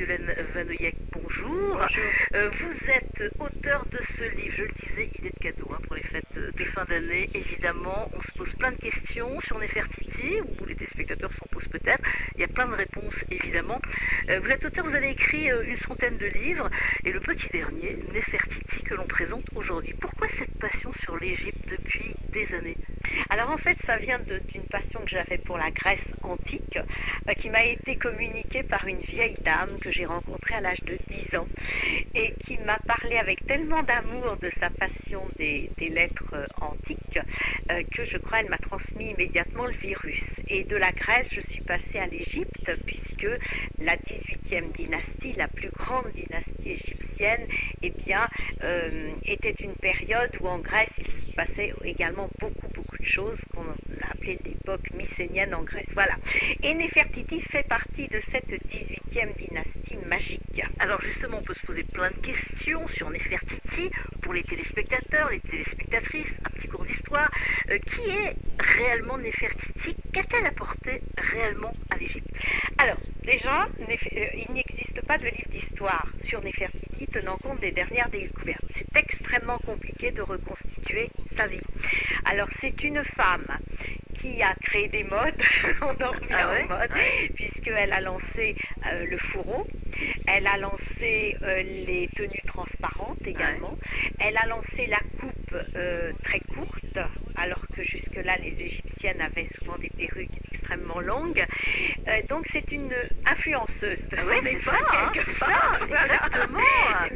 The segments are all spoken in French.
Marie-Violaine Vanoyec, bonjour. Bonjour. Vous êtes auteur de ce livre, je le disais, il est de cadeau pour les fêtes de fin d'année. Évidemment, on se pose plein de questions sur Nefertiti, ou les téléspectateurs s'en posent peut-être. Il y a plein de réponses, évidemment. Vous êtes auteur, vous avez écrit une centaine de livres, et le petit dernier, Nefertiti, que l'on présente aujourd'hui. Pourquoi cette passion sur l'Égypte depuis des années? Alors en fait, ça vient d'une passion que j'avais pour la Grèce antique, qui m'a été communiquée par une vieille dame que j'ai rencontrée à l'âge de 10 ans et qui m'a parlé avec tellement d'amour de sa passion des lettres antiques que je crois elle m'a transmis immédiatement le virus. Et de la Grèce, je suis passée à l'Égypte puisque la 18e dynastie, la plus grande dynastie égyptienne, eh bien, était une période où en Grèce il se passait également beaucoup de choses qu'on a appelées l'époque mycénienne en Grèce. Voilà. Et Nefertiti fait partie de cette 18e dynastie magique. Alors justement, on peut se poser plein de questions sur Nefertiti pour les téléspectateurs, les téléspectatrices, un petit cours d'histoire. Qui est réellement Nefertiti? Qu'a-t-elle apporté réellement à l'Égypte? Alors, déjà, il n'existe pas de livre d'histoire sur Nefertiti tenant compte des dernières découvertes. C'est extrêmement compliqué de reconstituer sa vie. Alors, c'est une femme qui a créé des modes, on en revient aux modes, puisqu'elle a lancé le fourreau, elle a lancé les tenues transparentes également, elle a lancé la coupe très courte, alors que jusque-là les Égyptiennes avaient souvent des perruques extrêmement longues. Donc c'est une influenceuse de son époque, exactement.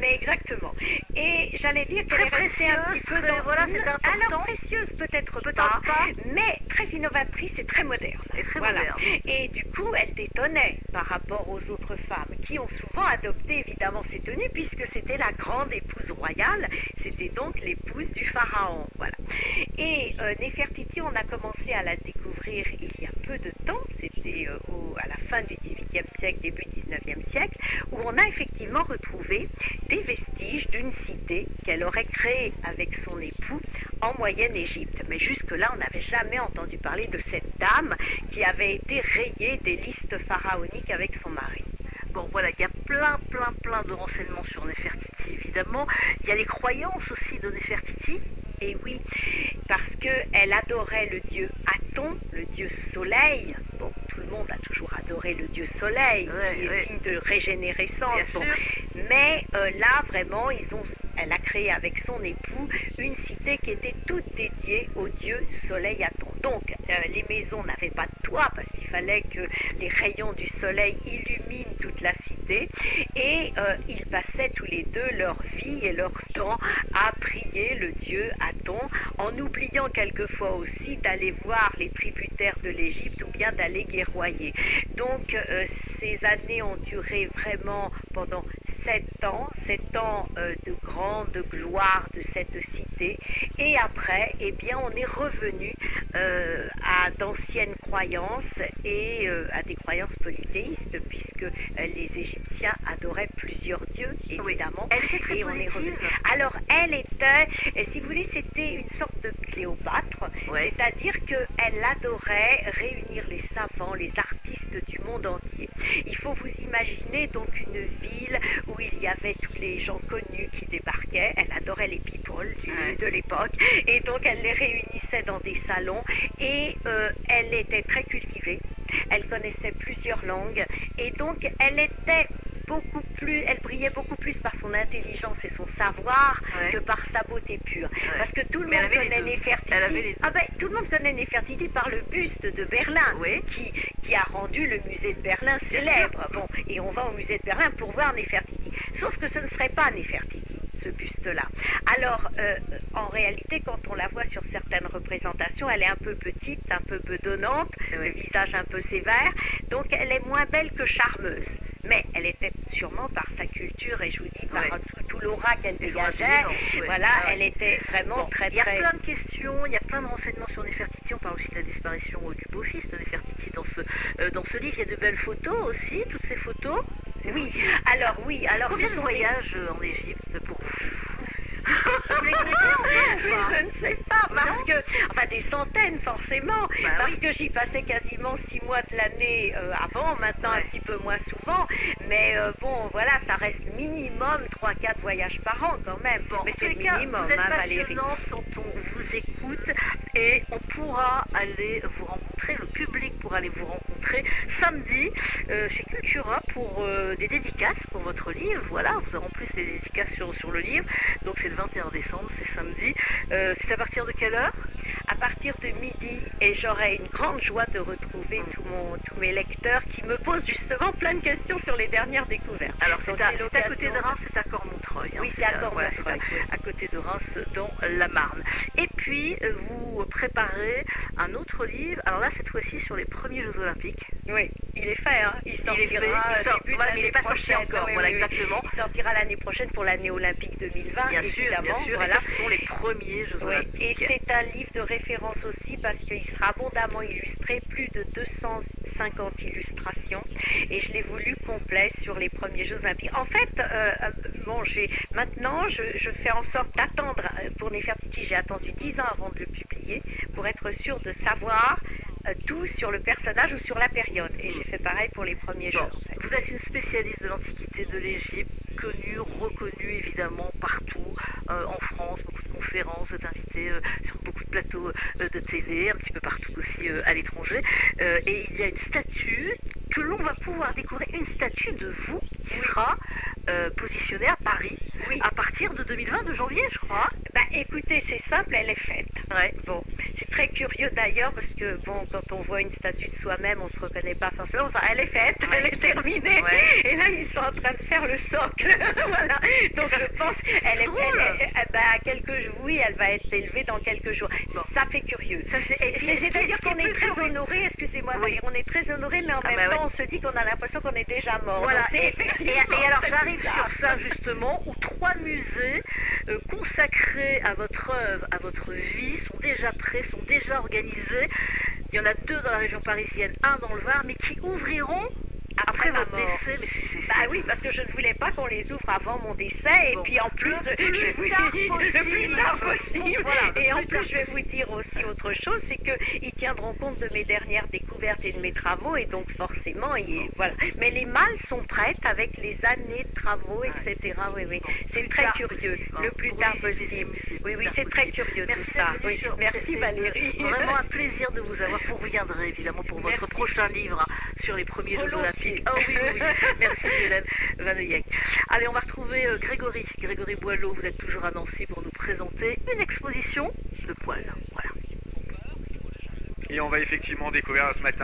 Mais exactement. Et j'allais dire qu'elle est restée un petit peu dans... Voilà, c'est important. Alors précieuse peut-être pas, mais très innovatrice et très moderne. Moderne. Et du coup, elle détonnait par rapport aux autres femmes qui ont souvent adopté évidemment ces tenues puisque c'était la grande épouse royale, c'était donc l'épouse du pharaon. Voilà. Et Nefertiti, on a commencé à la découvrir il y a peu de temps, c'était à la fin du XVIIIe siècle, début XIXe siècle, où on a effectivement retrouvé des vestiges d'une cité qu'elle aurait créée avec son époux en Moyenne-Égypte. Mais jusque-là, on n'avait jamais entendu parler de cette dame qui avait été rayée des listes pharaoniques avec son mari. Bon, voilà, il y a plein de renseignements sur Nefertiti, évidemment. Il y a les croyances aussi de Nefertiti. Et oui, parce qu'elle adorait le dieu Aton, le dieu soleil. Bon, tout le monde a toujours adoré le dieu soleil, qui est signe de régénérescence. Bon. Mais là, vraiment, elle a créé avec son époux une cité qui était toute dédiée au dieu soleil Aton. Donc, les maisons n'avaient pas de toit parce qu'il fallait que les rayons du soleil illuminent toute la cité. Et ils passaient tous les deux leur vie et leur temps à prier le dieu Aton, en oubliant quelquefois aussi d'aller voir les tributaires de l'Égypte ou bien d'aller guerroyer. Donc, ces années ont duré vraiment pendant 7 ans de grande gloire de cette cité. Et après, eh bien, on est revenu à d'anciennes croyances et à des croyances polythéistes, puisque les Égyptiens adoraient plusieurs dieux, évidemment. Elle était très positive. Alors, elle était, si vous voulez, c'était une sorte de Cléopâtre, c'est-à-dire qu'elle adorait réunir les savants, les artistes du monde entier. Il faut vous imaginer donc une ville où il y avait tous les gens connus qui débarquaient. Elle adorait les people de l'époque et donc elle les réunissait dans des salons et elle était très cultivée. Elle connaissait plusieurs langues et donc elle brillait beaucoup plus par son intelligence et son savoir que par sa beauté pure. Parce que tout le monde connaît Nefertiti. Tout le monde connaît Nefertiti par le buste de Berlin, qui a rendu le musée de Berlin célèbre. Bon, et on va au musée de Berlin pour voir Nefertiti. Sauf que ce ne serait pas Nefertiti, ce buste-là. Alors, en réalité, quand on la voit sur certaines représentations, elle est un peu petite, un peu bedonnante, le visage un peu sévère, donc elle est moins belle que charmeuse. Mais elle était sûrement par sa culture, et je vous dis, par tout l'aura qu'elle dégageait, elle était vraiment très... Il y a plein de questions, il y a plein de renseignements sur Nefertiti. On parle aussi de la disparition du beau-fils de Nefertiti dans ce livre. Il y a de belles photos aussi, toutes ces photos. Alors combien de voyages en Égypte pour vous? Je ne sais pas, parce que, des centaines forcément, parce que j'y passais quasiment quasiment 6 mois de l'année avant, maintenant un petit peu moins souvent, mais bon, voilà, ça reste minimum 3-4 voyages par an quand même. Bon, mais c'est le minimum, vous êtes Valérie. quand on vous écoute et on pourra aller vous rencontrer, le public pourra aller vous rencontrer samedi chez Cultura pour des dédicaces pour votre livre. Voilà, vous aurez en plus des dédicaces sur le livre. Donc c'est le 21 décembre, c'est samedi. C'est à partir de quelle heure? À partir de midi, et j'aurai une grande joie de retrouver tous mes lecteurs qui me posent justement plein de questions sur les dernières découvertes. Alors c'est à côté de Reims, c'est à Cormontreuil. Oui, c'est à Cormontreuil. Voilà, à côté de Reims, dans la Marne. Et puis, vous préparez un autre livre, alors là, cette fois-ci, sur les premiers Jeux Olympiques. Oui, il est fait, hein. Il sortira il n'est pas sorti encore, voilà, exactement. Il sortira l'année prochaine pour l'année olympique 2020, bien sûr, voilà. Et ce sont les premiers Jeux Olympiques. Et c'est un livre de référence aussi parce qu'il sera abondamment illustré, plus de 250 illustrations, et je l'ai voulu complet sur les premiers Jeux Olympiques. En fait, bon, maintenant, je fais en sorte d'attendre, pour Nefertiti, j'ai attendu 10 ans avant de le publier, pour être sûre de savoir tout sur le personnage ou sur la période. Et j'ai fait pareil pour les premiers Jeux. En fait. Vous êtes une spécialiste de l'Antiquité de l'Égypte, connue, reconnue évidemment partout en France, beaucoup de conférences, vous êtes invitée sur beaucoup de plateaux de télé, un petit peu partout aussi à l'étranger. Et il y a une statue que l'on va pouvoir découvrir, une statue de vous qui sera positionnée à Paris à partir de 2020, de janvier, je crois. Bah écoutez, c'est simple, elle est faite. Ouais. Bon, c'est très curieux d'ailleurs parce que bon, quand on voit une statue de soi-même, on se reconnaît pas forcément. Enfin, elle est faite, elle est terminée. Ouais. Et là, ils sont en train de faire le socle. Voilà. Donc je pense, à quelques jours, oui, elle va être élevée dans quelques jours. Bon. Ça fait curieux. C'est-à-dire qu'on est très honoré. Excusez-moi, on est très honoré, mais en même temps, on se dit qu'on a l'impression qu'on est déjà mort. Voilà. Donc, et alors, j'arrive sur ça justement, où 3 musées consacrés à votre œuvre, à votre vie, sont déjà prêts, sont déjà organisés. Il y en a 2 dans la région parisienne, 1 dans le Var, mais qui ouvriront après votre décès. Bah oui, parce que je ne voulais pas qu'on les ouvre avant mon décès, et puis en plus, le plus tard possible. Voilà, et en plus, je vais vous dire aussi autre chose, c'est qu'ils tiendront compte de mes dernières découvertes et de mes travaux, et donc forcément, voilà. Mais les malles sont prêtes avec les années de travaux, etc. Oui. C'est très curieux, le plus tard possible. Oui, c'est très curieux tout ça. Merci Valérie. Vraiment un plaisir de vous avoir. Vous reviendrez évidemment pour votre prochain livre sur les premiers Jeux Olympiques. Oh oui. Merci Hélène Vaneuillec. Allez, on va retrouver Grégory Boileau. Vous êtes toujours à Nancy pour nous présenter une exposition de poils. Voilà. Et on va effectivement découvrir ce matin